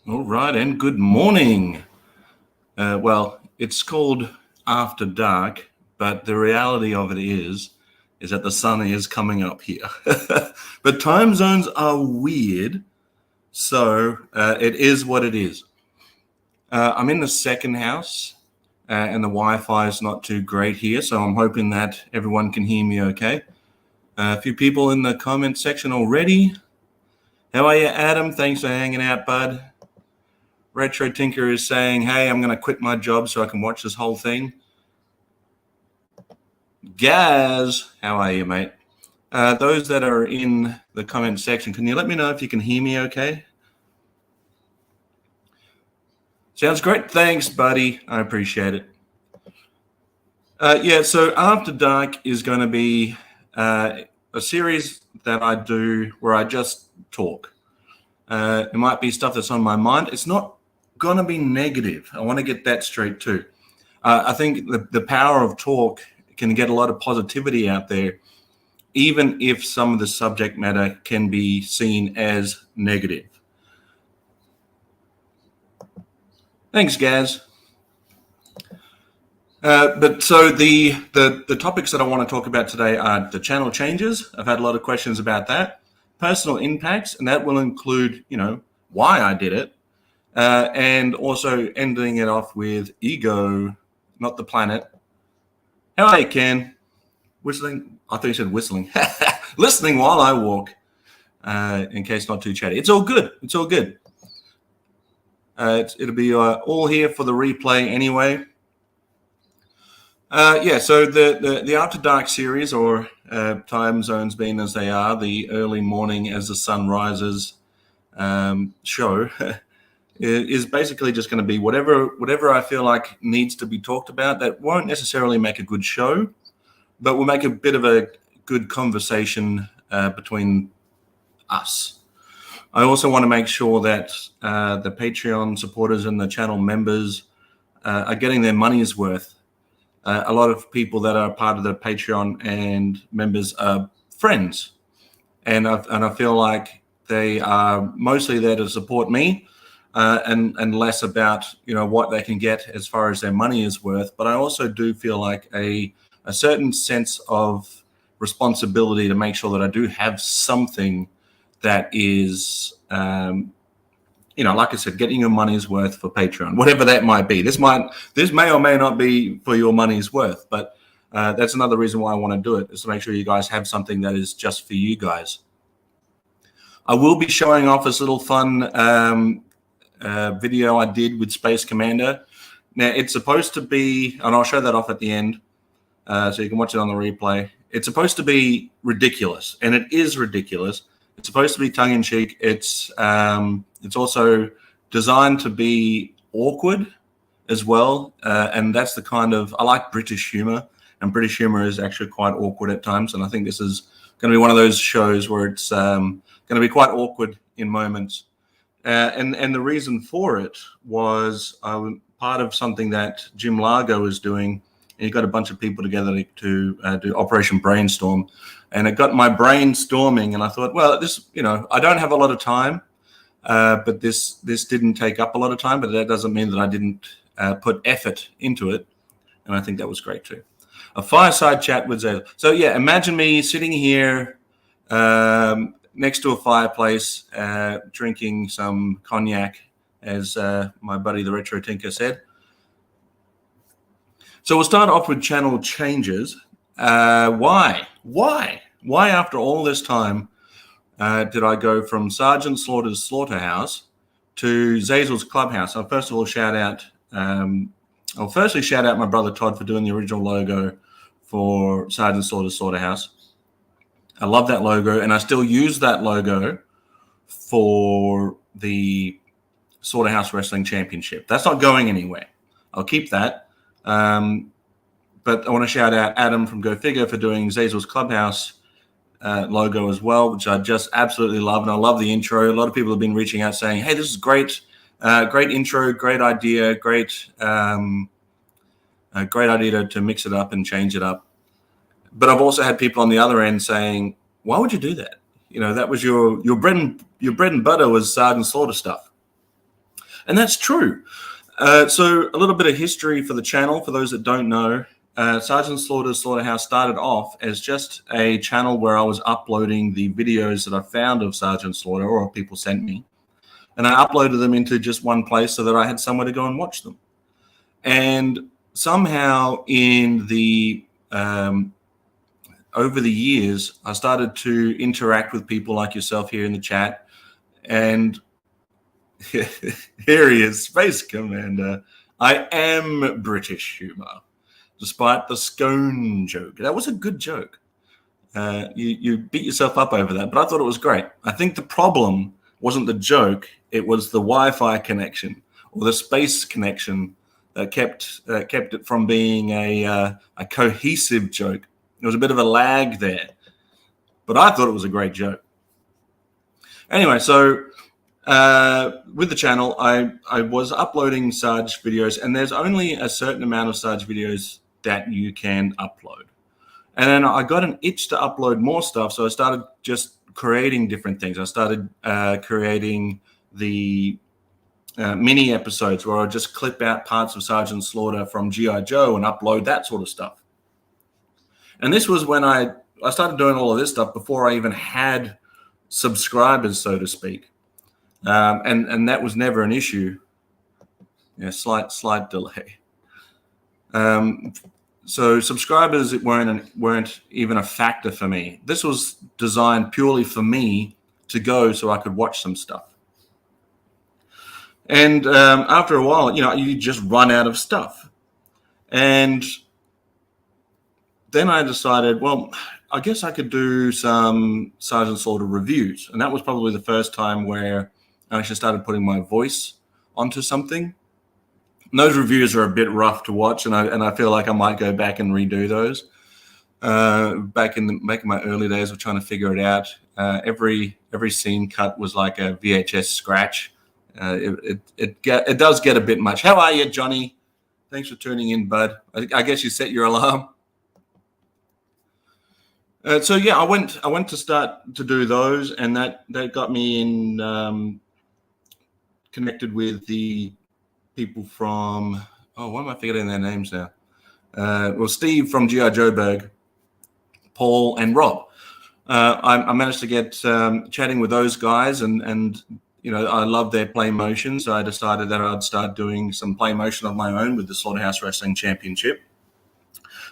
All right, and good morning. Well, it's called After Dark, but the reality of it is that the sun is coming up here. But time zones are weird, so it is what it is. I'm in the second house, and the Wi-Fi is not too great here, so I'm hoping that everyone can hear me okay. A few people in the comment section already. How are you, Adam? Thanks for hanging out, bud. Retro Tinker is saying, hey, I'm going to quit my job so I can watch this whole thing. Gaz, how are you, mate? Those that are in the comment section, can you let me know if you can hear me okay? Sounds great. Thanks, buddy. I appreciate it. So After Dark is going to be a series that I do where I just talk. It might be stuff that's on my mind. It's not going to be negative. I want to get that straight too. I think the power of talk can get a lot of positivity out there, even if some of the subject matter can be seen as negative. Thanks, Gaz. But so the topics that I want to talk about today are the channel changes. I've had a lot of questions about that. Personal impacts, and that will include, why I did it, and also ending it off with ego, not the planet. How are you, Ken? Whistling? I thought you said whistling. Listening while I walk, in case not too chatty. It's all good. It's all good. It'll be all here for the replay anyway. So the After Dark series, or time zones being as they are, the early morning as the sun rises show, is basically just going to be whatever I feel like needs to be talked about. That won't necessarily make a good show, but will make a bit of a good conversation between us. I also want to make sure that the Patreon supporters and the channel members are getting their money's worth. A lot of people that are part of the Patreon and members are friends, and I feel like they are mostly there to support me, and less about what they can get as far as their money is worth. But I also do feel like a certain sense of responsibility to make sure that I do have something that is, like I said, getting your money's worth for Patreon, whatever that might be. This may or may not be for your money's worth, but that's another reason why I want to do it, is to make sure you guys have something that is just for you guys. I will be showing off this little fun video I did with Space Commander. Now, it's supposed to be, and I'll show that off at the end, so you can watch it on the replay. It's supposed to be ridiculous, and it is ridiculous. It's supposed to be tongue-in-cheek. It's also designed to be awkward as well, and that's the kind of, I like British humor, and British humor is actually quite awkward at times, and I think this is going to be one of those shows where it's going to be quite awkward in moments. And the reason for it was part of something that Jim Largo is doing. He got a bunch of people together to do Operation Brainstorm, and it got my brain storming. And I thought, well, this, I don't have a lot of time, but this didn't take up a lot of time. But that doesn't mean that I didn't put effort into it, and I think that was great too. A fireside chat with Zed. So yeah, imagine me sitting here next to a fireplace, drinking some cognac, as my buddy the Retro Tinker said. So we'll start off with channel changes. Why after all this time did I go from Sergeant Slaughter's Slaughterhouse to Zazel's Clubhouse? I'll first of all shout out my brother Todd for doing the original logo for Sergeant Slaughter's Slaughterhouse. I love that logo, and I still use that logo for the Slaughterhouse Wrestling Championship. That's not going anywhere. I'll keep that. But I want to shout out Adam from Go Figure for doing Zazel's Clubhouse logo as well, which I just absolutely love. And I love the intro. A lot of people have been reaching out saying, hey, this is great. Great intro, great idea, great idea to mix it up and change it up. But I've also had people on the other end saying, why would you do that? That was your bread and butter was Sergeant Slaughter stuff. And that's true. So a little bit of history for the channel, for those that don't know. Sergeant Slaughter's Slaughterhouse started off as just a channel where I was uploading the videos that I found of Sergeant Slaughter, or people sent me. And I uploaded them into just one place so that I had somewhere to go and watch them. And somehow in the over the years, I started to interact with people like yourself here in the chat. And here he is, Space Commander. I am British humor, despite the scone joke. That was a good joke. You beat yourself up over that, but I thought it was great. I think the problem wasn't the joke, it was the Wi-Fi connection or the space connection that kept it from being a cohesive joke. There was a bit of a lag there, but I thought it was a great joke. Anyway, so with the channel, I was uploading Sarge videos, and there's only a certain amount of Sarge videos that you can upload. And then I got an itch to upload more stuff, so I started just creating different things. I started creating the mini episodes where I just clip out parts of Sergeant Slaughter from G.I. Joe and upload that sort of stuff. And this was when I started doing all of this stuff before I even had subscribers, so to speak. And that was never an issue. Yeah, slight delay. So subscribers weren't even a factor for me. This was designed purely for me to go so I could watch some stuff. And after a while, you just run out of stuff. And then I decided, well, I guess I could do some Sergeant Slaughter reviews. And that was probably the first time where I actually started putting my voice onto something. And those reviews are a bit rough to watch, and I feel like I might go back and redo those. Back in my early days of trying to figure it out, every scene cut was like a VHS scratch. It does get a bit much. How are you, Johnny? Thanks for tuning in, bud. I guess you set your alarm. So yeah, I went to start to do those, and that got me in connected with the people from, why am I forgetting their names now? Well, Steve from G.I. Joeberg, Paul, and Rob. I managed to get chatting with those guys, and I love their play motion, so I decided that I'd start doing some play motion of my own with the Slaughterhouse Wrestling Championship,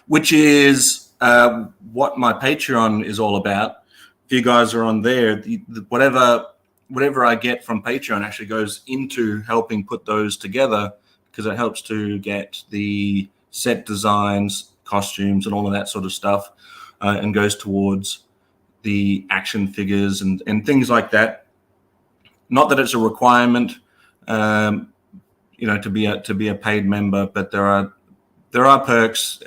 which is what my Patreon is all about. If you guys are on there, whatever I get from Patreon actually goes into helping put those together, because it helps to get the set designs, costumes, and all of that sort of stuff, and goes towards the action figures and things like that. Not that it's a requirement, to be a paid member, but there are perks,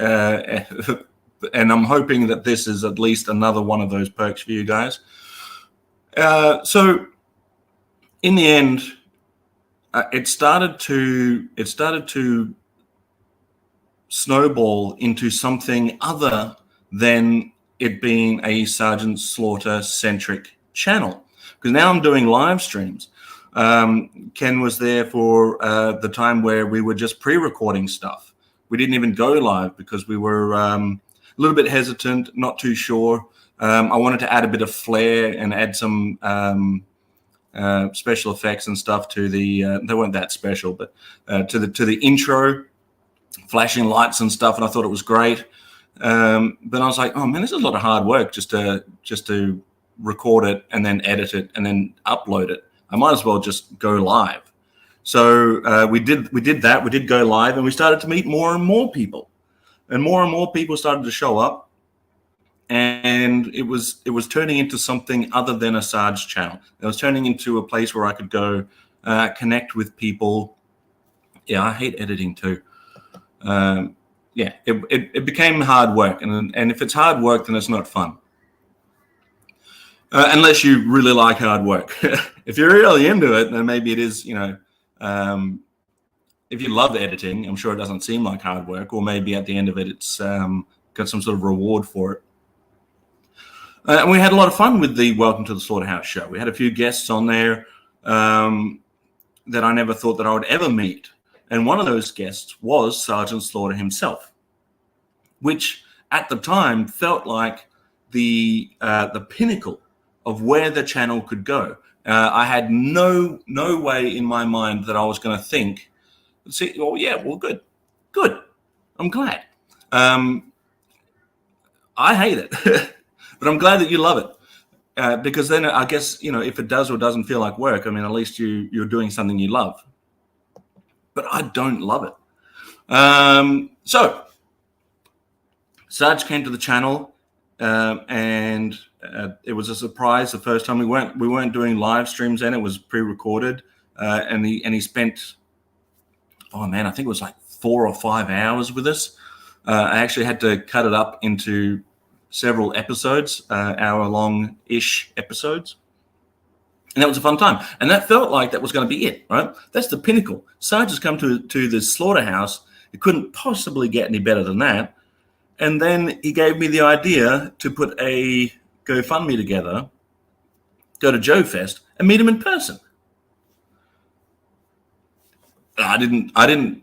and I'm hoping that this is at least another one of those perks for you guys. So in the end, it started to snowball into something other than it being a Sergeant Slaughter centric channel, because now I'm doing live streams. Ken was there for the time where we were just pre-recording stuff. We didn't even go live because we were a little bit hesitant, not too sure. I wanted to add a bit of flair and add some special effects and stuff to the they weren't that special, but to the intro, flashing lights and stuff, and I thought it was great. But I was like, oh man, this is a lot of hard work just to record it and then edit it and then upload it. I might as well just go live. So we did that. We did go live, and we started to meet more and more people, and more people started to show up. And it was turning into something other than a Sarge channel. It was turning into a place where I could go connect with people. Yeah, I hate editing too. It became hard work, and if it's hard work, then it's not fun. Unless you really like hard work. If you're really into it, then maybe it is. If you love editing, I'm sure it doesn't seem like hard work, or maybe at the end of it, it's got some sort of reward for it. And we had a lot of fun with the Welcome to the Slaughterhouse show. We had a few guests on there. that I never thought that I would ever meet. And one of those guests was Sergeant Slaughter himself, which at the time felt like the pinnacle of where the channel could go. I had no way in my mind that I was going to think, see, well, yeah, well, good. I'm glad. I hate it, but I'm glad that you love it, because then I guess, if it does or doesn't feel like work, I mean, at least you're doing something you love. But I don't love it. So Sarge came to the channel, and it was a surprise the first time. We weren't doing live streams then; it was pre-recorded, and he spent, oh man, I think it was like 4 or 5 hours with us. I actually had to cut it up into several episodes, hour-long-ish episodes. And that was a fun time. And that felt like that was going to be it, right? That's the pinnacle. Sarge has come to the slaughterhouse. It couldn't possibly get any better than that. And then he gave me the idea to put a GoFundMe together, go to Joefest, and meet him in person. I didn't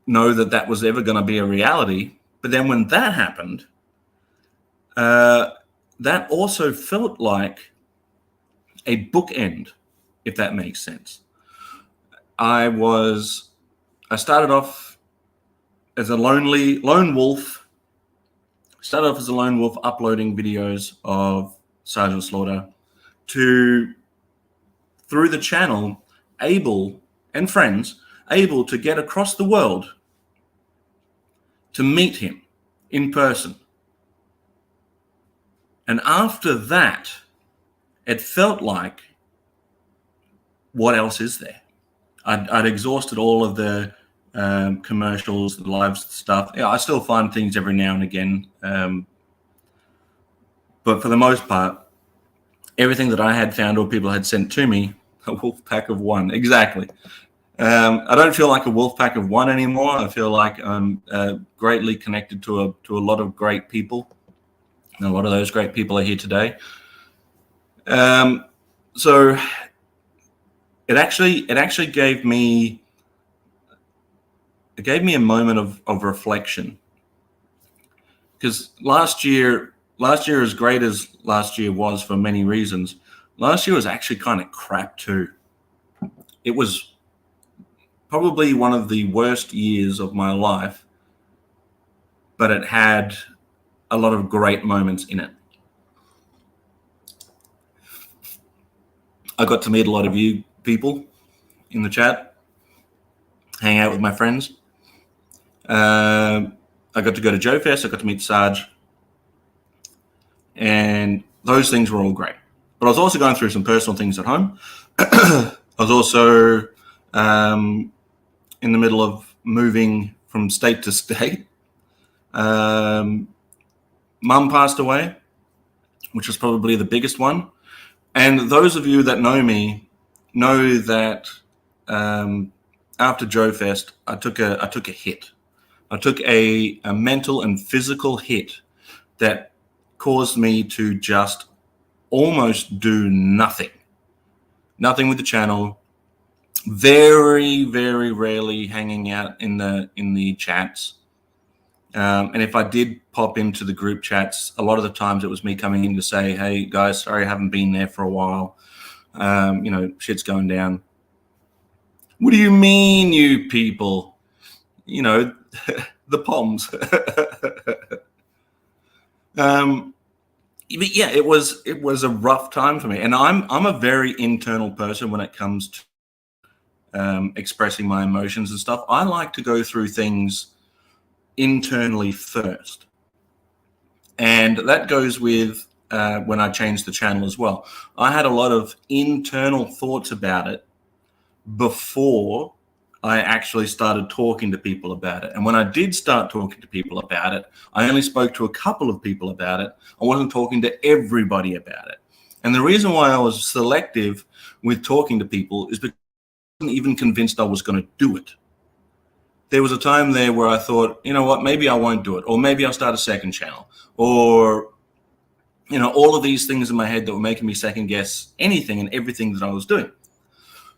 know that was ever going to be a reality. But then when that happened, that also felt like a bookend, if that makes sense. I started off as a lone wolf. Started off as a lone wolf uploading videos of Sergeant Slaughter through the channel, able to get across the world to meet him in person. And after that, it felt like, what else is there? I'd exhausted all of the commercials, the live stuff. Yeah, I still find things every now and again. But for the most part, everything that I had found or people had sent to me, a wolf pack of one. Exactly. I don't feel like a wolf pack of one anymore. I feel like I'm greatly connected to a lot of great people. And a lot of those great people are here today. So it actually gave me a moment of reflection, because last year, as great as last year was for many reasons, last year was actually kind of crap too. It was probably one of the worst years of my life, but it had a lot of great moments in it. I got to meet a lot of you people in the chat, hang out with my friends. I got to go to Joefest. I got to meet Sarge, and those things were all great. But I was also going through some personal things at home. I was also in the middle of moving from state to state. Mum passed away, which was probably the biggest one. And those of you that know me know that after Joefest, I took a hit. I took a mental and physical hit that caused me to just almost do nothing with the channel. Very, very rarely hanging out in the chats. And if I did pop into the group chats, a lot of the times it was me coming in to say, hey guys, sorry I haven't been there for a while. Shit's going down. What do you mean, you people? The POMs. But yeah, it was a rough time for me. And I'm a very internal person when it comes to expressing my emotions and stuff. I like to go through things internally first, and that goes with when I changed the channel as well. I had a lot of internal thoughts about it before I actually started talking to people about it. And when I did start talking to people about it, I only spoke to a couple of people about it. I wasn't talking to everybody about it. And the reason why I was selective with talking to people is because I wasn't even convinced I was going to do it. There was a time there where I thought, you know what, maybe I won't do it, or maybe I'll start a second channel, or, all of these things in my head that were making me second guess anything and everything that I was doing.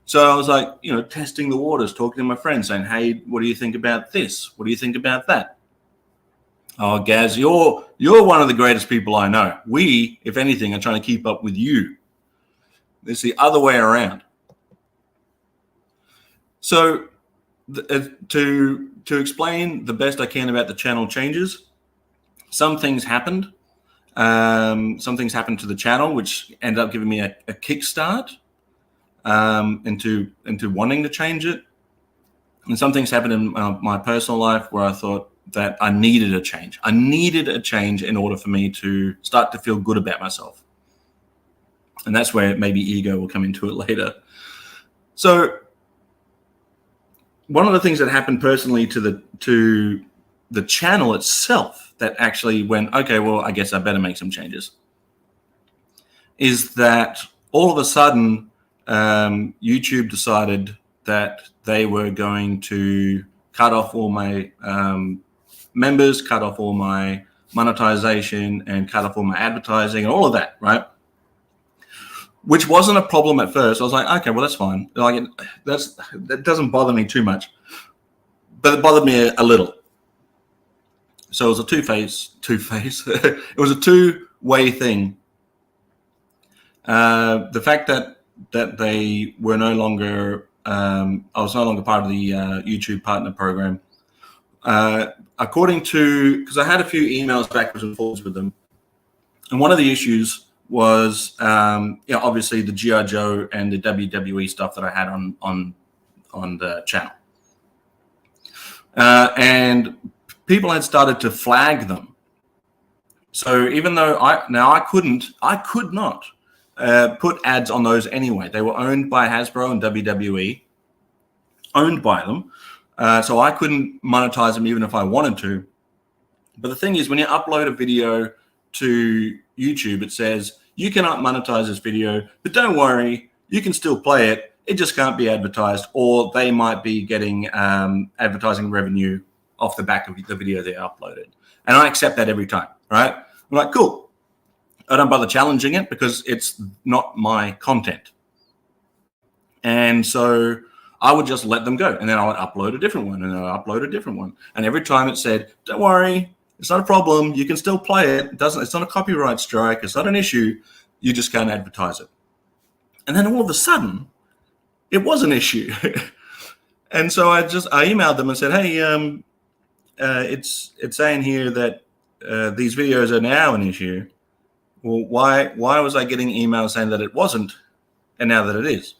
So I was like, testing the waters, talking to my friends, saying, hey, what do you think about this? What do you think about that? Oh, Gaz, you're one of the greatest people I know. We, if anything, are trying to keep up with you. It's the other way around. So to explain the best I can about the channel changes, some things happened. Some things happened to the channel, which ended up giving me a kickstart into wanting to change it. And some things happened in my personal life where I thought that I needed a change. I needed a change in order for me to start to feel good about myself. And that's where maybe ego will come into it later. So one of the things that happened personally to the channel itself that actually went, okay, well, I guess I better make some changes, is that all of a sudden YouTube decided that they were going to cut off all my members, cut off all my monetization, and cut off all my advertising and all of that, right? Which wasn't a problem at first. I was like, okay, well, that's fine. Like, that doesn't bother me too much, but it bothered me a little. So it was a two-phase. It was a two-way thing. The fact that they were no longer, I was no longer part of the YouTube Partner Program. According to, because I had a few emails backwards and forwards with them, and one of the issues was, obviously the G.I. Joe and the WWE stuff that I had on the channel, and people had started to flag them. So even though I could not put ads on those anyway. They were owned by Hasbro and WWE, owned by them. So I couldn't monetize them even if I wanted to. But the thing is, when you upload a video to YouTube, it says, you cannot monetize this video, but don't worry, you can still play it. It just can't be advertised, or they might be getting advertising revenue off the back of the video they uploaded. And I accept that every time, right? I'm like, cool. I don't bother challenging it because it's not my content. And so I would just let them go. And then I would upload a different one, and then I upload a different one. And every time it said, don't worry, it's not a problem. You can still play it. It's not a copyright strike. It's not an issue. You just can't advertise it. And then all of a sudden, it was an issue. And so I emailed them and said, hey, it's saying here that these videos are now an issue. Well, why was I getting emails saying that it wasn't, and now that it is?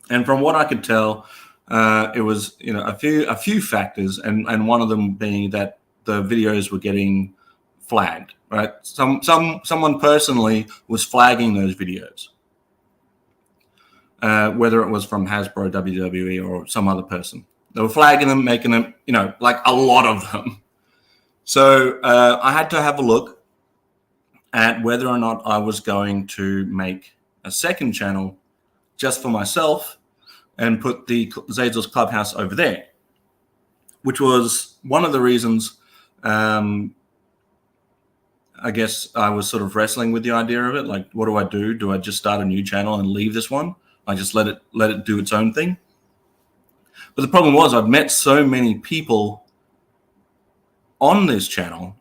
And from what I could tell, it was a few factors, and one of them being that the videos were getting flagged. Right, someone personally was flagging those videos, whether it was from Hasbro, WWE, or some other person. They were flagging them, making them, like a lot of them. So I had to have a look at whether or not I was going to make a second channel just for myself and put the Zazel's Clubhouse over there, which was one of the reasons I guess I was sort of wrestling with the idea of it. Like, what do I do? Do I just start a new channel and leave this one? I just let it do its own thing. But the problem was I've met so many people on this channel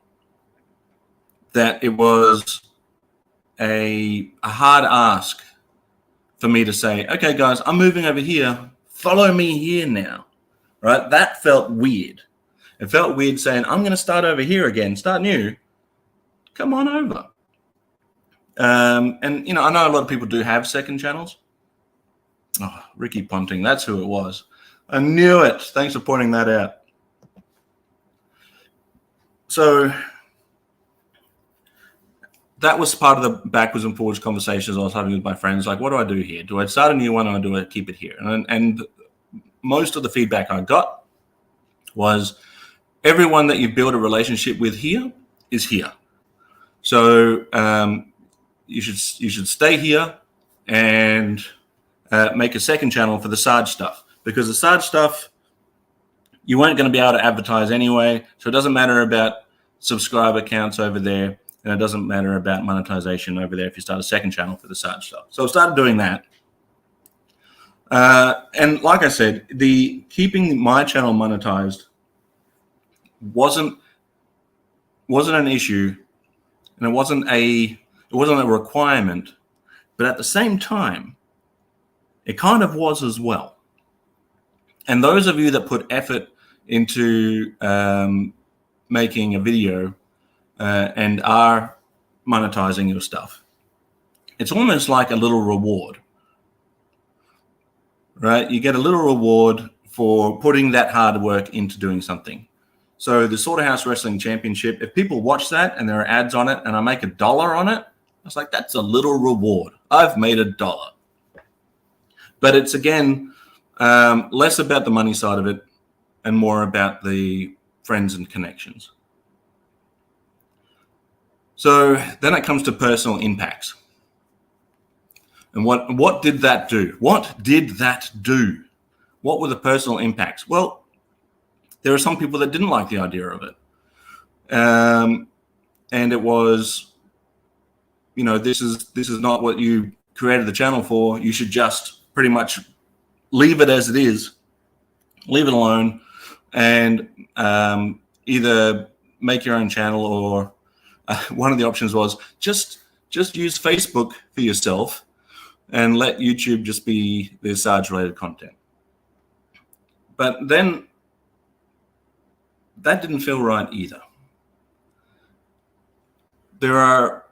that it was a hard ask for me to say, okay, guys, I'm moving over here. Follow me here now, right? That felt weird. It felt weird saying, I'm going to start over here again, start new. Come on over. And, I know a lot of people do have second channels. Oh, Ricky Ponting, that's who it was. I knew it. Thanks for pointing that out. So that was part of the backwards and forwards conversations I was having with my friends. Like, what do I do here? Do I start a new one, or do I keep it here? And most of the feedback I got was everyone that you build a relationship with here is here. So you should stay here and make a second channel for the Sarge stuff, because the Sarge stuff you weren't going to be able to advertise anyway. So it doesn't matter about subscriber counts over there, and it doesn't matter about monetization over there if you start a second channel for the Sarge stuff. So I started doing that. And like I said, the keeping my channel monetized wasn't an issue, and it wasn't a requirement, but at the same time, it kind of was as well. And those of you that put effort into making a video and are monetizing your stuff, it's almost like a little reward, right? You get a little reward for putting that hard work into doing something. So the Slaughterhouse Wrestling Championship, if people watch that and there are ads on it and I make $1 on it, I was like, that's a little reward. I've made $1. But it's, again, less about the money side of it and more about the friends and connections. So then it comes to personal impacts. And what did that do? What did that do? What were the personal impacts? Well, there are some people that didn't like the idea of it. And it was, this is not what you created the channel for. You should just pretty much leave it as it is, leave it alone, and either make your own channel or one of the options was just use Facebook for yourself and let YouTube just be the Sarge-related content. But then that didn't feel right either. There are,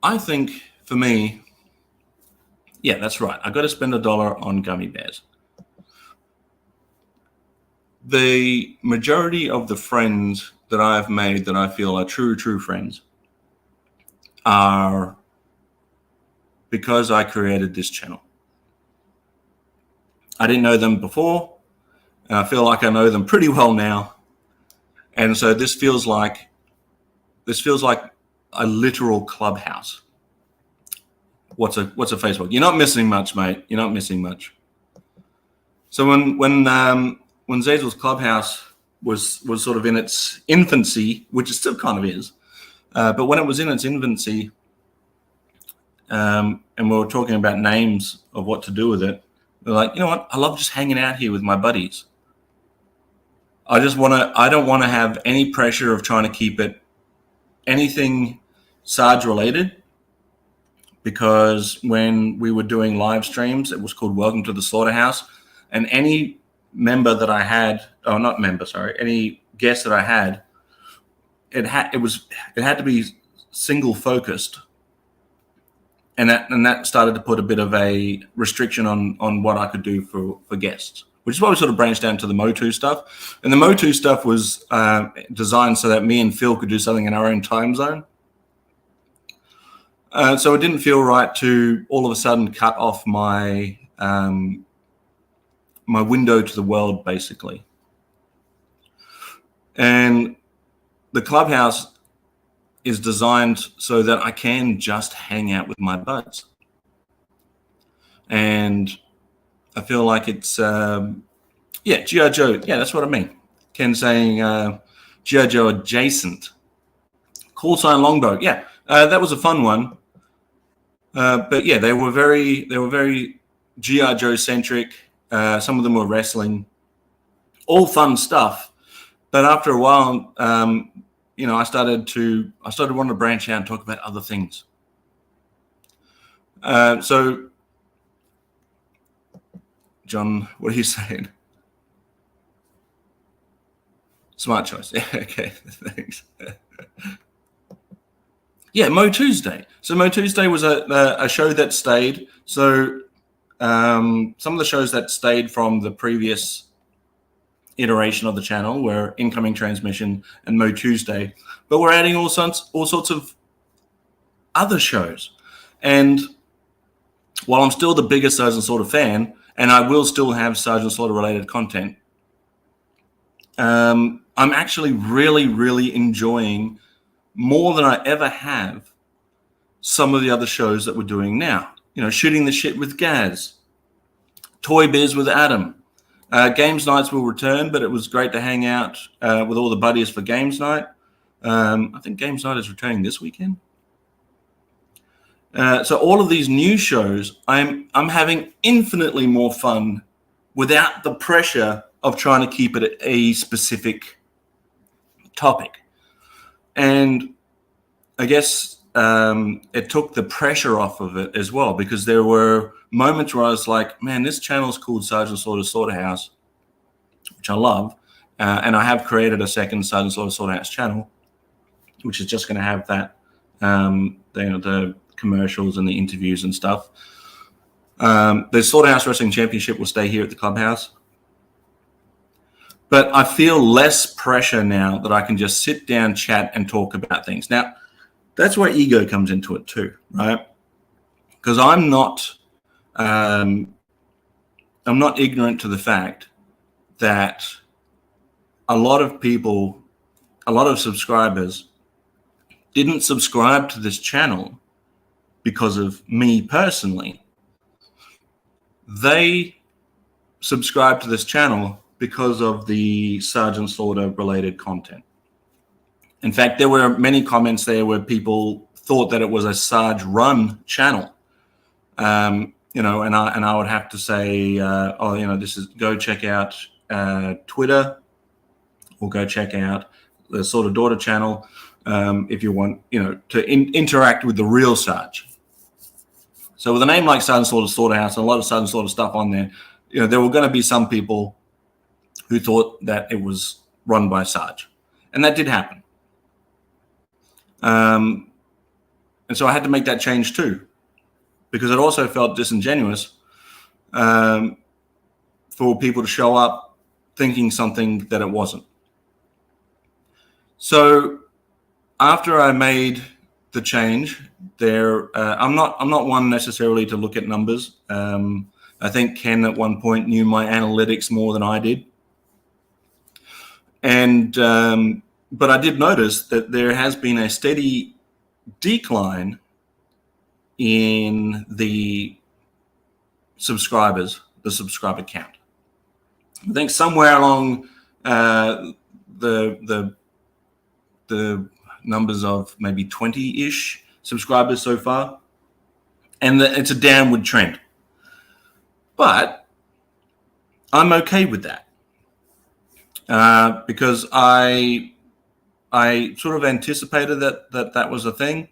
I think, for me, yeah, that's right. I got to spend $1 on gummy bears. The majority of the friends that I've made that I feel are true friends are because I created this channel. I didn't know them before, and I feel like I know them pretty well now. And so this feels like a literal clubhouse. What's a Facebook? You're not missing much, mate. You're not missing much. So when Zazel's Clubhouse was sort of in its infancy, which it still kind of is, but when it was in its infancy, and we were talking about names of what to do with it, they're like, you know what? I love just hanging out here with my buddies. I don't want to have any pressure of trying to keep it anything Sarge related, because when we were doing live streams, it was called Welcome to the Slaughterhouse, and any member that I had, any guest that I had, it had to be single focused, and that started to put a bit of a restriction on what I could do for guests, which is why we sort of branched down to the Motu stuff. And the Motu stuff was designed so that me and Phil could do something in our own time zone. So it didn't feel right to all of a sudden cut off my my window to the world, basically. And the Clubhouse is designed so that I can just hang out with my buds. And I feel like it's, G.I. Joe. Yeah, that's what I mean. Ken saying G.I. Joe adjacent. Call sign Longbow. Yeah, that was a fun one. But yeah, they were very G.I. Joe centric. Some of them were wrestling, all fun stuff. But after a while, I started wanting to branch out and talk about other things. So, John, what are you saying? Smart choice. Yeah, okay, thanks. Yeah, Mo Tuesday. So Mo Tuesday was a show that stayed. So some of the shows that stayed from the previous iteration of the channel were Incoming Transmission and Mo Tuesday, but we're adding all sorts of other shows. And while I'm still the biggest Sergeant Slaughter fan, and I will still have Sergeant Slaughter related content, I'm actually really enjoying, more than I ever have, some of the other shows that we're doing now. Shooting the Shit with Gaz, Toy Biz with Adam. Games nights will return, but it was great to hang out with all the buddies for Games night. I think Games night is returning this weekend. So all of these new shows, I'm having infinitely more fun without the pressure of trying to keep it a specific topic. And I guess it took the pressure off of it as well, because there were moments where I was like, man, this channel's called Sergeant Slaughterhouse, which I love. And I have created a second Sergeant Slaughterhouse channel, which is just going to have that, the commercials and the interviews and stuff. The Slaughterhouse Wrestling Championship will stay here at the clubhouse. But I feel less pressure now that I can just sit down, chat, and talk about things. Now, that's where ego comes into it too, right? Because I'm not ignorant to the fact that a lot of people, a lot of subscribers didn't subscribe to this channel because of me personally. They subscribed to this channel because of the Sergeant Slaughter related content. In fact, there were many comments there where people thought that it was a Sarge run channel. And I would have to say, go check out Twitter, or go check out the Sort of Daughter channel if you want, to interact with the real Sarge. So with a name like Sergeant Slaughterhouse and a lot of Sergeant Slaughter stuff on there, there were going to be some people who thought that it was run by Sarge, and that did happen. And so I had to make that change too, because it also felt disingenuous for people to show up thinking something that it wasn't. So after I made the change, I'm not one necessarily to look at numbers. I think Ken at one point knew my analytics more than I did, and but I did notice that there has been a steady decline in the subscriber count. I think somewhere along the numbers of maybe 20-ish subscribers so far, and it's a downward trend. But I'm okay with that because I sort of anticipated that was a thing,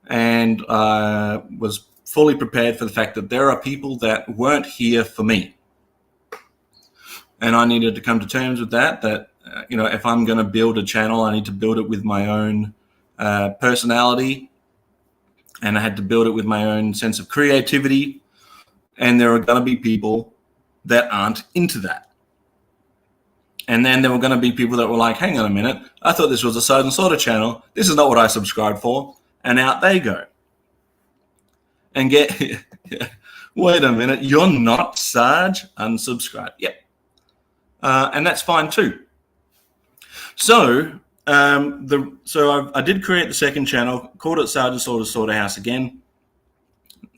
and was fully prepared for the fact that there are people that weren't here for me, and I needed to come to terms with that. If I'm going to build a channel, I need to build it with my own personality, and I had to build it with my own sense of creativity. And there are going to be people that aren't into that. And then there were going to be people that were like, hang on a minute, I thought this was a Sergeant Slaughter channel. This is not what I subscribed for. And out they go. And wait a minute, you're not Sarge? Unsubscribe. Yep. And that's fine too. So I did create the second channel, called it Sergeant Slaughterhouse again,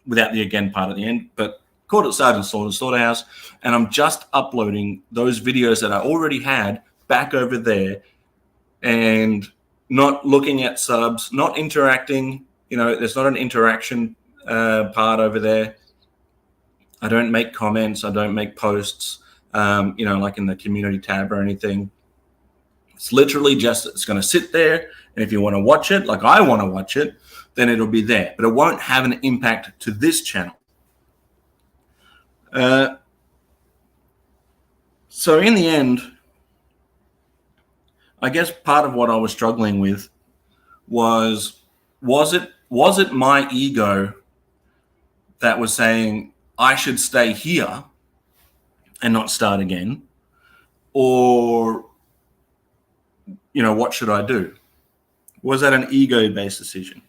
without the again part at the end, but called it Sergeant Slaughterhouse, and I'm just uploading those videos that I already had back over there, and not looking at subs, not interacting. There's not an interaction part over there. I don't make comments. I don't make posts, like in the community tab or anything. It's literally just, it's going to sit there, and if you want to watch it, like I want to watch it, then it'll be there. But it won't have an impact to this channel. So in the end, I guess part of what I was struggling with was it my ego that was saying I should stay here and not start again, or what should I do? Was that an ego-based decision?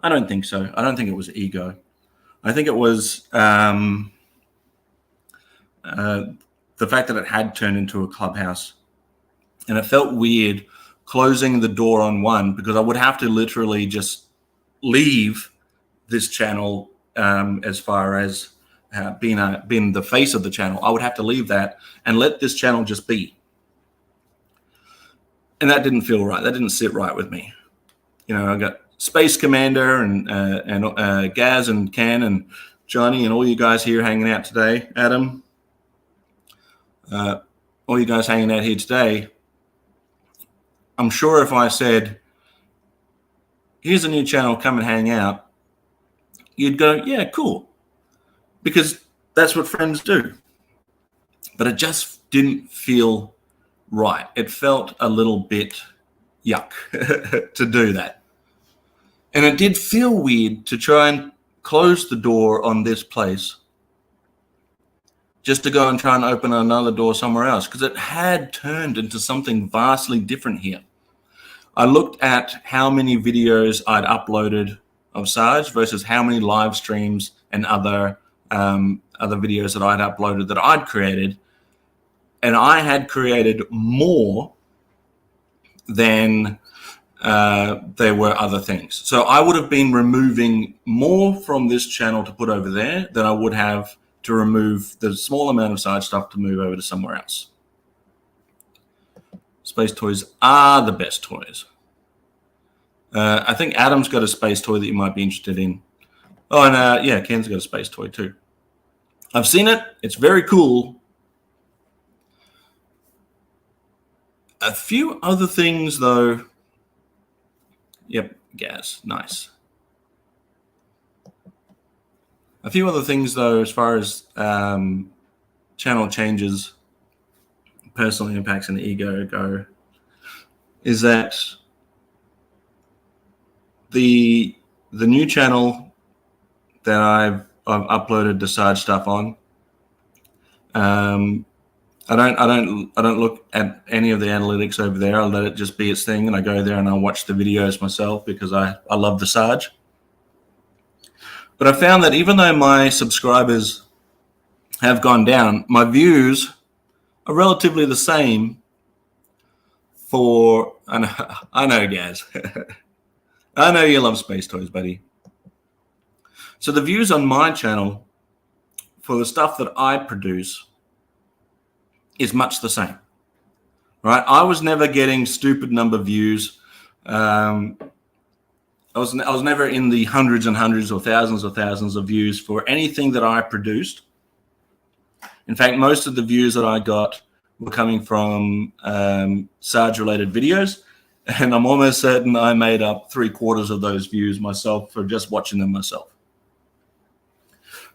I don't think so. I don't think it was ego. I think it was the fact that it had turned into a clubhouse, and it felt weird closing the door on one, because I would have to literally just leave this channel as far as being the face of the channel. I would have to leave that and let this channel just be. And that didn't feel right. That didn't sit right with me. I got Space Commander and Gaz and Ken and Johnny and all you guys here hanging out today, Adam, all you guys hanging out here today, I'm sure if I said, here's a new channel, come and hang out, you'd go, yeah, cool, because that's what friends do. But it just didn't feel right. It felt a little bit yuck to do that. And it did feel weird to try and close the door on this place just to go and try and open another door somewhere else, because it had turned into something vastly different here. I looked at how many videos I'd uploaded of Sarge versus how many live streams and other videos that I'd uploaded that I'd created, and I had created more than there were other things. So I would have been removing more from this channel to put over there than I would have to remove the small amount of Sarge stuff to move over to somewhere else. Space toys are the best toys. I think Adam's got a space toy that you might be interested in. Oh, and yeah, Ken's got a space toy too. I've seen it. It's very cool. A few other things, though. Yep, gas. Nice. A few other things, though, as far as channel changes, personal impacts, and ego go, is that the new channel that I've uploaded the Sarge stuff on, I don't look at any of the analytics over there. I let it just be its thing, and I go there and I watch the videos myself because I love the Sarge. But I found that even though my subscribers have gone down, my views are relatively the same for, I know, Gaz. I know you love space toys, buddy. So the views on my channel for the stuff that I produce is much the same, right? I was never getting stupid number views. I was never in the hundreds and hundreds or thousands of views for anything that I produced. In fact, most of the views that I got were coming from Sarge-related videos, and I'm almost certain I made up 3/4 of those views myself for just watching them myself.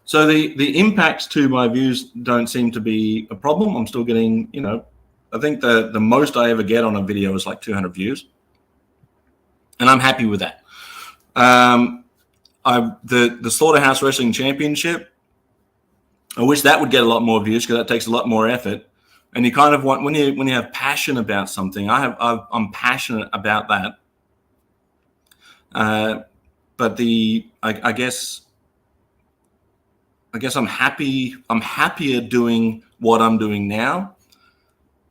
So the impacts to my views don't seem to be a problem. I'm still getting, I think the most I ever get on a video is like 200 views, and I'm happy with that. The Slaughterhouse Wrestling Championship, I wish that would get a lot more views because that takes a lot more effort. And you kind of want, when you have passion about something, I'm passionate about that. But I guess I'm happy. I'm happier doing what I'm doing now.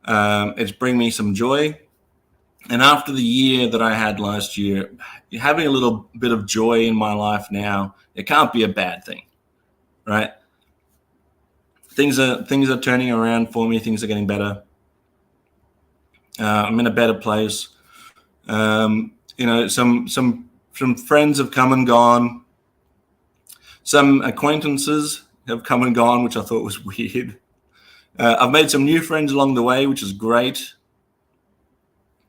It's bringing me some joy. And after the year that I had last year, having a little bit of joy in my life now, it can't be a bad thing, right? Things are turning around for me. Things are getting better. I'm in a better place. Some friends have come and gone. Some acquaintances have come and gone, which I thought was weird. I've made some new friends along the way, which is great.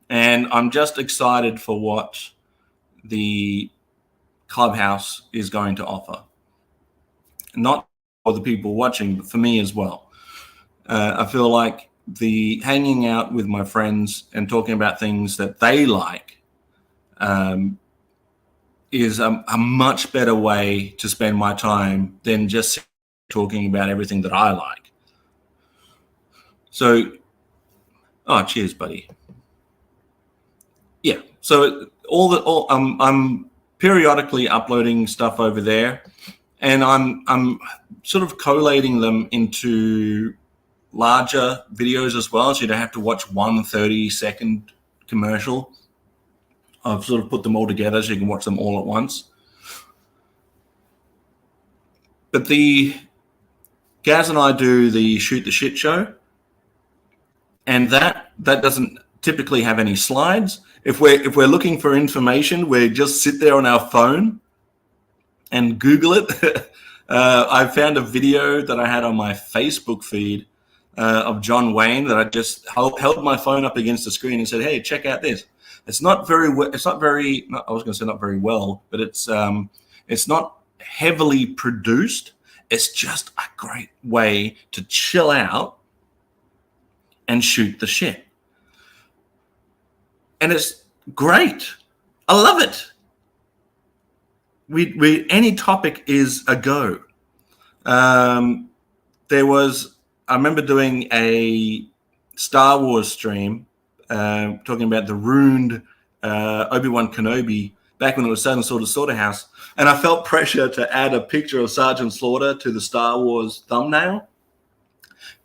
And I'm just excited for what the Clubhouse is going to offer. Not for the people watching, but for me as well. I feel like the hanging out with my friends and talking about things that they like is a much better way to spend my time than just talking about everything that I like. So, cheers, buddy. Yeah, so I'm periodically uploading stuff over there, and I'm sort of collating them into larger videos as well, so you don't have to watch one 30-second commercial. I've sort of put them all together so you can watch them all at once. But Gaz and I do the Shoot the Shit show, and that doesn't typically have any slides. If we're looking for information, we just sit there on our phone and Google it. I found a video that I had on my Facebook feed of John Wayne that I just held my phone up against the screen and said, "Hey, check out this." It's not very. It's not very. I was going to say not very well, but it's not heavily produced. It's just a great way to chill out and shoot the shit, and it's great. I love it. We any topic is a go. I remember doing a Star Wars stream talking about the ruined Obi-Wan Kenobi back when it was Sergeant Slaughter's Slaughterhouse, and I felt pressure to add a picture of Sergeant Slaughter to the Star Wars thumbnail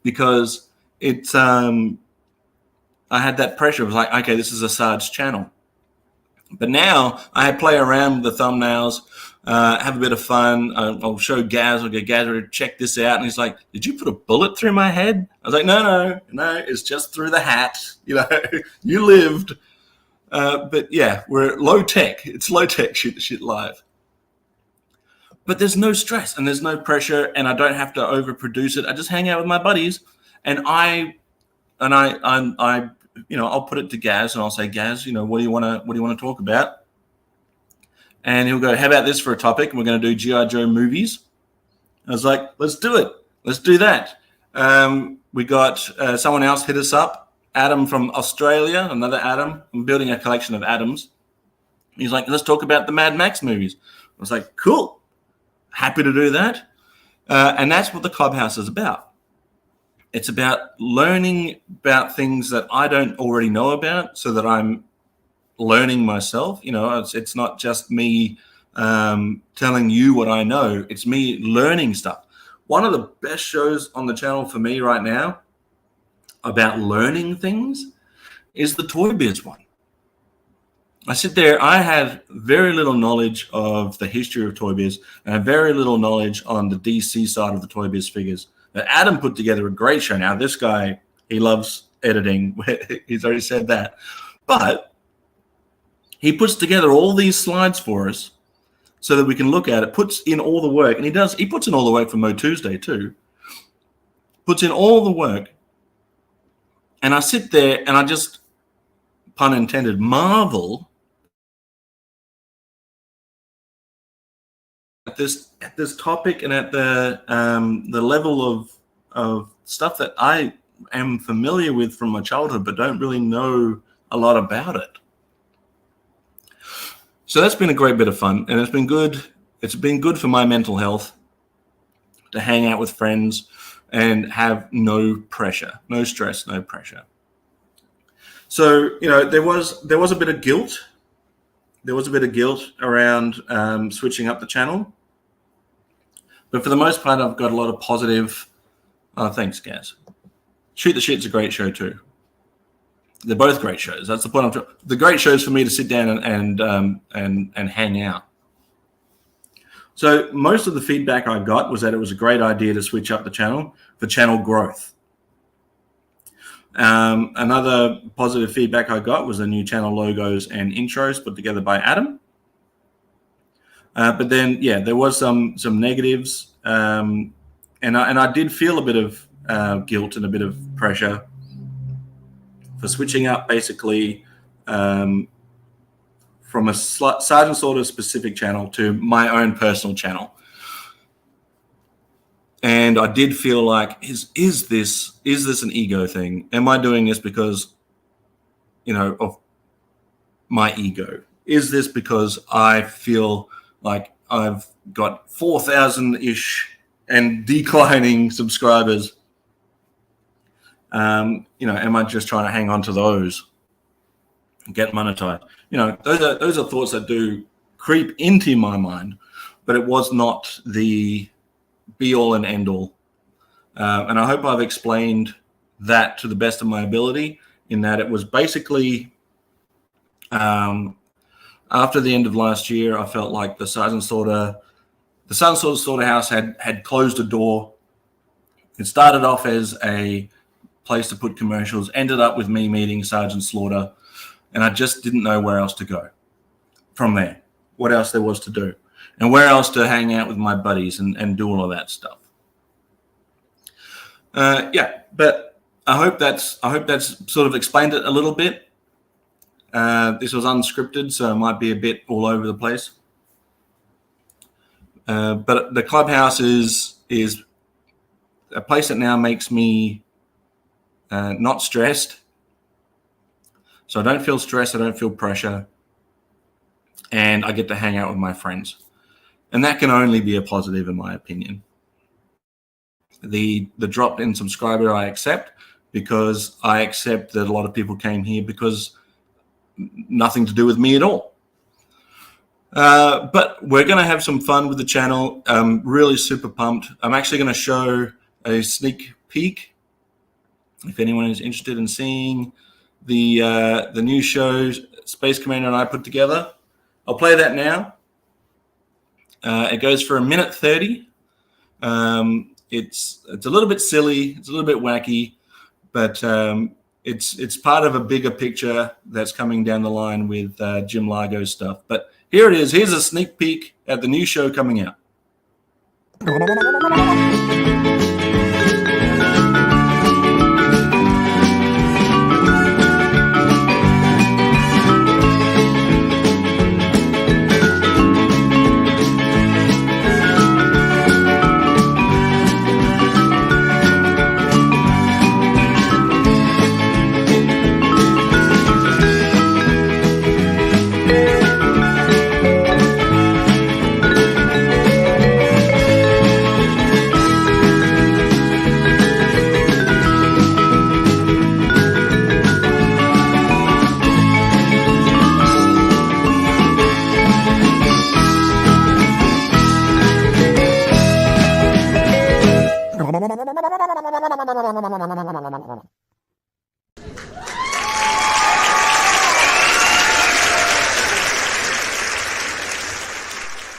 because it's I had that pressure. It was like, okay, this is a Sarge channel. But now I play around with the thumbnails, have a bit of fun. I'll show Gaz. I'll go, Gaz, check this out. And he's like, did you put a bullet through my head? I was like, no, it's just through the hat. You know, you lived. But yeah, we're low tech. It's low tech, shoot the shit live. But there's no stress and there's no pressure, and I don't have to overproduce it. I just hang out with my buddies, and I'll put it to Gaz and I'll say, Gaz, what do you want to talk about? And he'll go, how about this for a topic? And we're going to do G.I. Joe movies. I was like, let's do it. Let's do that. We got someone else hit us up, Adam from Australia, another Adam. I'm building a collection of Adams. He's like, let's talk about the Mad Max movies. I was like, cool. Happy to do that. And that's what the Clubhouse is about. It's about learning about things that I don't already know about so that I'm learning myself. It's not just me telling you what I know. It's me learning stuff. One of the best shows on the channel for me right now about learning things is the Toy Biz one. I sit there, I had very little knowledge of the history of Toy Biz and very little knowledge on the DC side of the Toy Biz figures. Adam put together a great show. Now, this guy, he loves editing. He's already said that. But he puts together all these slides for us so that we can look at it, puts in all the work. And he puts in all the work for Mo Tuesday too. Puts in all the work. And I sit there and I just, pun intended, marvel at this topic and at the level of stuff that I am familiar with from my childhood, but don't really know a lot about it. So that's been a great bit of fun, and it's been good. It's been good for my mental health to hang out with friends and have no pressure, no stress, no pressure. So there was a bit of guilt. There was a bit of guilt around switching up the channel. But for the most part, I've got a lot of positive. Thanks, Gaz. Shoot the Shit's a great show too. They're both great shows. That's the point. The great shows for me to sit down and hang out. So most of the feedback I got was that it was a great idea to switch up the channel for channel growth. Another positive feedback I got was the new channel logos and intros put together by Adam. But then, there was some negatives, and I did feel a bit of guilt and a bit of pressure for switching up, basically from a Sergeant Slaughter specific channel to my own personal channel. And I did feel like, is this an ego thing? Am I doing this because, of my ego? Is this because I feel like I've got 4,000-ish and declining subscribers? Am I just trying to hang on to those and get monetized? Those are thoughts that do creep into my mind, but it was not the be-all and end-all. And I hope I've explained that to the best of my ability, in that it was basically after the end of last year, I felt like the Sergeant Slaughter Slaughterhouse had closed a door. It started off as a place to put commercials, ended up with me meeting Sergeant Slaughter, and I just didn't know where else to go from there, what else there was to do, and where else to hang out with my buddies and do all of that stuff. But I hope that's sort of explained it a little bit. This was unscripted, so it might be a bit all over the place. But the clubhouse is a place that now makes me not stressed. So I don't feel stress, I don't feel pressure, and I get to hang out with my friends. And that can only be a positive in my opinion. The drop in subscriber I accept, because I accept that a lot of people came here because nothing to do with me at all. But we're going to have some fun with the channel. I'm really super pumped. I'm actually going to show a sneak peek if anyone is interested in seeing the new shows Space Commander and I put together. I'll play that now. It goes for 1:30. It's a little bit silly, it's a little bit wacky, but it's part of a bigger picture that's coming down the line with Jim Largo's stuff. But here it is. Here's a sneak peek at the new show coming out.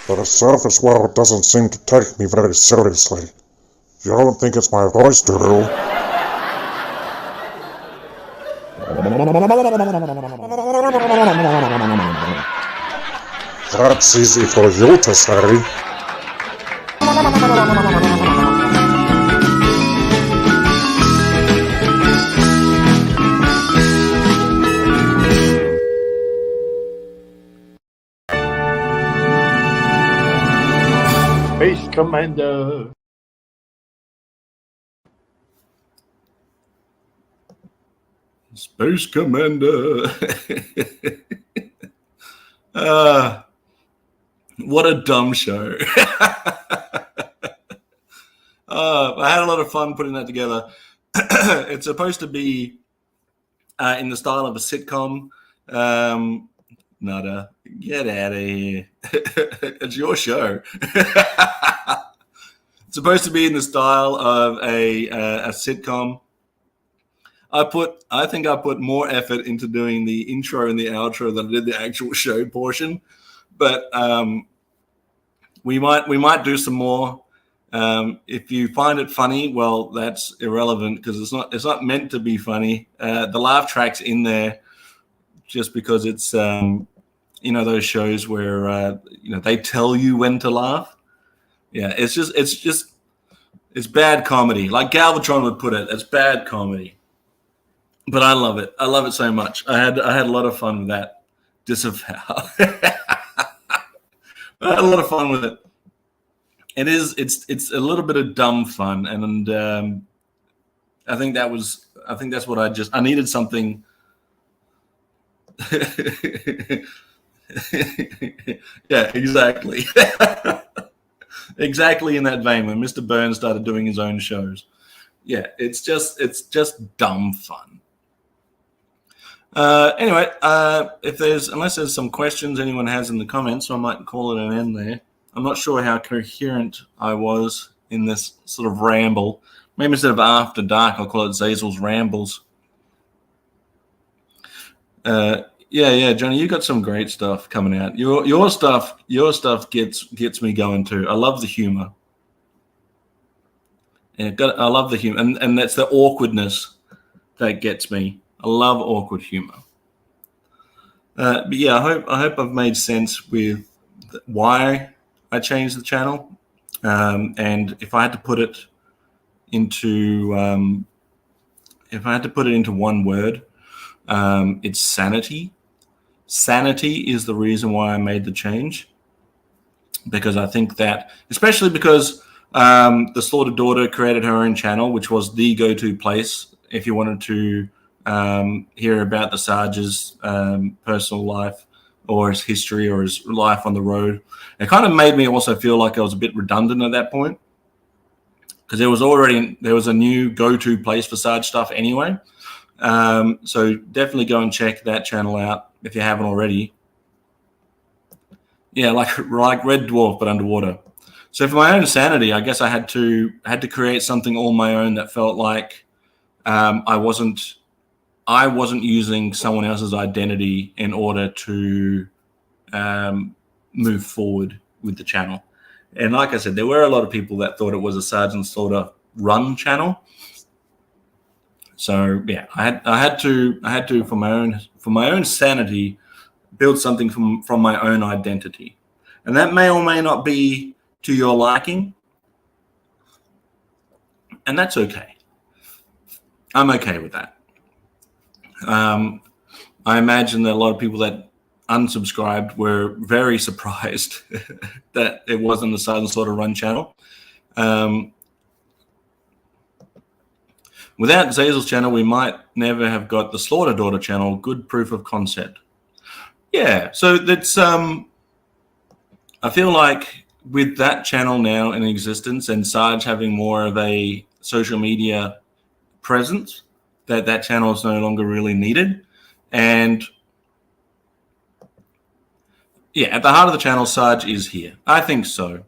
But the surface world doesn't seem to take me very seriously. You don't think it's my voice, do you? That's easy for you to say. Space Commander. Space Commander. What a dumb show. I had a lot of fun putting that together. It's supposed to be in the style of a sitcom. Nada, get out of here. It's your show. It's supposed to be in the style of a sitcom. I think I put more effort into doing the intro and the outro than I did the actual show portion. But we might do some more. If you find it funny, well, that's irrelevant because it's not meant to be funny. The laugh track's in there just because it's those shows where they tell you when to laugh. Yeah, it's bad comedy. Like Galvatron would put it, it's bad comedy. But I love it. I love it so much. I had a lot of fun with that. Disavow. I had a lot of fun with it. It's a little bit of dumb fun, and I think that's what I needed something. Yeah, exactly. Exactly in that vein when Mr. Burns started doing his own shows. Yeah, it's just dumb fun. Anyway, unless there's some questions anyone has in the comments, I might call it an end there. I'm not sure how coherent I was in this sort of ramble. Maybe instead of After Dark, I'll call it Zazel's Rambles. Yeah, Johnny, you got some great stuff coming out. Your stuff gets me going too. I love the humor. Yeah, I love the humor, and that's the awkwardness that gets me. I love awkward humor. But yeah, I hope I've made sense with why I changed the channel. And if I had to put it into one word, it's sanity. Sanity is the reason why I made the change, because I think that, especially because the Slaughtered Daughter created her own channel, which was the go-to place if you wanted to hear about the Sarge's personal life or his history or his life on the road. It kind of made me also feel like I was a bit redundant at that point, because there was a new go-to place for Sarge stuff anyway. So definitely go and check that channel out if you haven't already. Yeah, like Red Dwarf but underwater. So for my own sanity, I guess I had to create something all my own that felt like I wasn't using someone else's identity in order to move forward with the channel. And like I said, there were a lot of people that thought it was a Sergeant Slaughter run channel. So yeah, I had to for my own sanity, build something from my own identity. And that may or may not be to your liking. And that's okay. I'm okay with that. I imagine that a lot of people that unsubscribed were very surprised that it wasn't the Sergeant Slaughter run channel. Without Zazel's channel, we might never have got the Slaughter Daughter channel. Good proof of concept. Yeah, so that's I feel like with that channel now in existence and Sarge having more of a social media presence, that channel is no longer really needed. And yeah, at the heart of the channel, Sarge is here. I think so.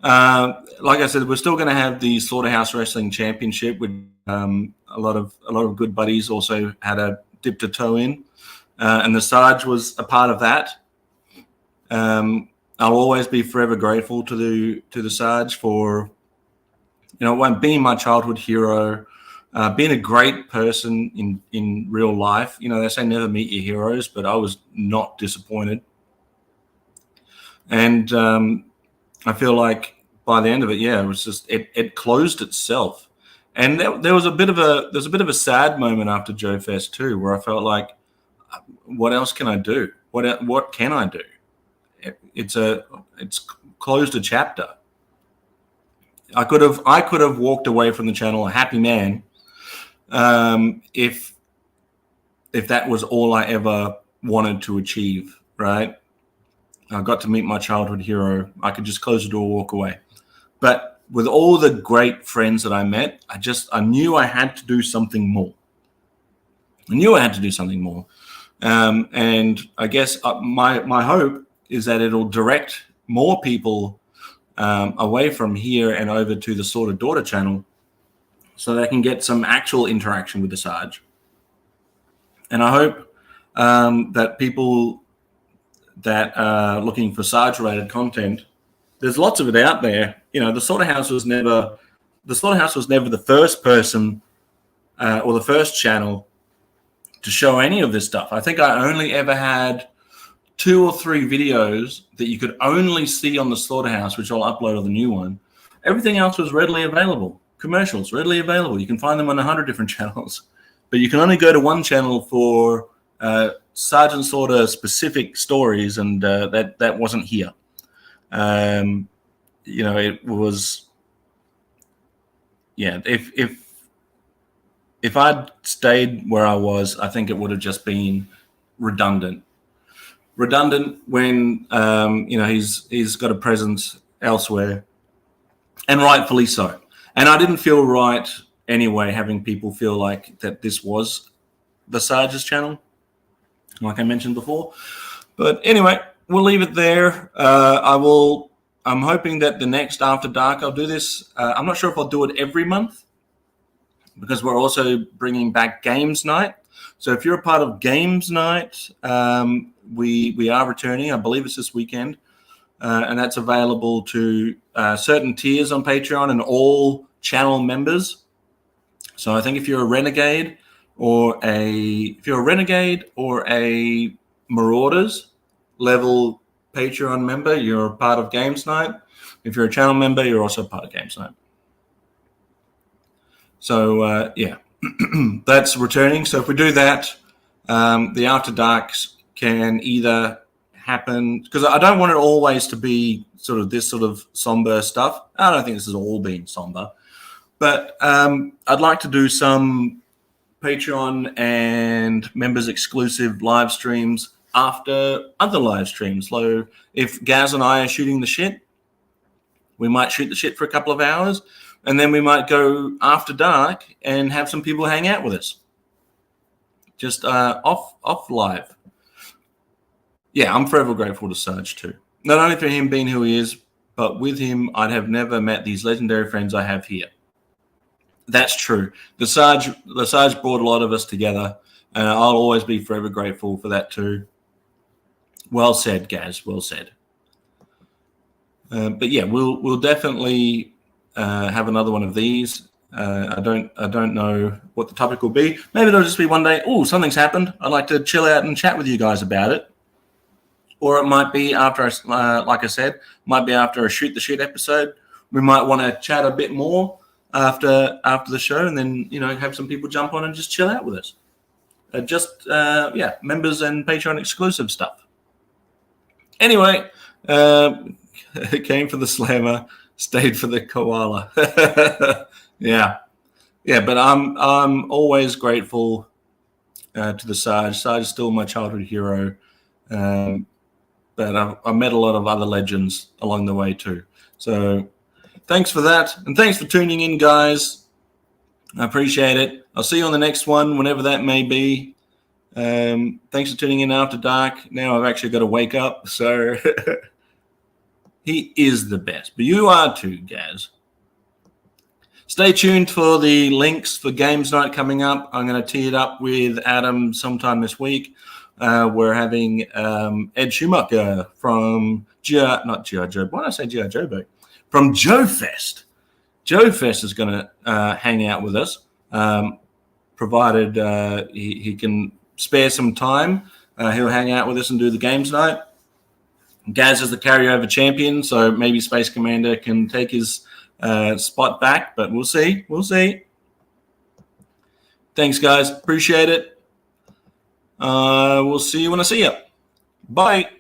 Like I said, we're still going to have the Slaughterhouse Wrestling Championship, with a lot of good buddies also had a dipped a toe in, and the Sarge was a part of that. I'll always be forever grateful to the Sarge for, being my childhood hero, being a great person in real life. They say never meet your heroes, but I was not disappointed. And I feel like by the end of it, yeah, it was just it closed itself. And there was a bit of a sad moment after Joefest too, where I felt like, what else can I do? What can I do? It's closed a chapter. I could have walked away from the channel a happy man, if that was all I ever wanted to achieve. Right? I got to meet my childhood hero. I could just close the door, walk away. But with all the great friends that I met, I knew I had to do something more. And I guess my hope is that it'll direct more people away from here and over to the Slaughtered Daughter channel, so they can get some actual interaction with the Sarge. And I hope that people that are looking for Sarge-related content, there's lots of it out there. The Slaughterhouse was never the first person or the first channel to show any of this stuff. I think I only ever had 2 or 3 videos that you could only see on the Slaughterhouse, which I'll upload on the new one. Everything else was readily available. Commercials, readily available. You can find them on 100 different channels. But you can only go to one channel for Sergeant Slaughter specific stories, and that wasn't here. It was, yeah. If I'd stayed where I was, I think it would have just been redundant. Redundant when he's got a presence elsewhere, and rightfully so. And I didn't feel right anyway having people feel like that this was the Sarge's channel, like I mentioned before. But anyway, we'll leave it there. I'm hoping that the next After Dark I'll do this. I'm not sure if I'll do it every month, because we're also bringing back Games Night. So if you're a part of Games Night, we are returning. I believe it's this weekend. And that's available to certain tiers on Patreon and all channel members. So I think if you're a Renegade, or if you're a Renegade or a Marauders level Patreon member, you're a part of Games Night. If you're a channel member, you're also part of Games Night. So, yeah, that's returning. So if we do that, the After Darks can either happen, because I don't want it always to be this sort of somber stuff. I don't think this has all been somber. But I'd like to do some Patreon and members exclusive live streams after other live streams. So if Gaz and I are shooting the shit, we might shoot the shit for a couple of hours, and then we might go after dark and have some people hang out with us. Just off live. Yeah, I'm forever grateful to Sarge too. Not only for him being who he is, but with him, I'd have never met these legendary friends I have here. That's true. The Sarge brought a lot of us together, and I'll always be forever grateful for that too. Well said, Gaz. Well said. But yeah, we'll definitely have another one of these. I don't know what the topic will be. Maybe it'll just be one day, oh, something's happened. I'd like to chill out and chat with you guys about it. Or it might be after, like I said, might be after a shoot the shit episode. We might want to chat a bit more after the show, and then have some people jump on and just chill out with us. Members and Patreon exclusive stuff. Anyway, came for the slammer, stayed for the koala. yeah, but I'm always grateful to the Sarge. Sarge is still my childhood hero, but I've met a lot of other legends along the way too. So thanks for that, and thanks for tuning in, guys. I appreciate it. I'll see you on the next one, whenever that may be. Thanks for tuning in After Dark. Now I've actually got to wake up, so he is the best. But you are too, Gaz. Stay tuned for the links for Games Night coming up. I'm going to tee it up with Adam sometime this week. We're having Ed Schumacher from not G.I. Joe. Why did I say G.I. Joe? From Joefest. Joefest is going to hang out with us, provided he can spare some time. He'll hang out with us and do the Games Night. Gaz is the carryover champion, so maybe Space Commander can take his spot back, but we'll see. We'll see. Thanks, guys. Appreciate it. We'll see you when I see you. Bye.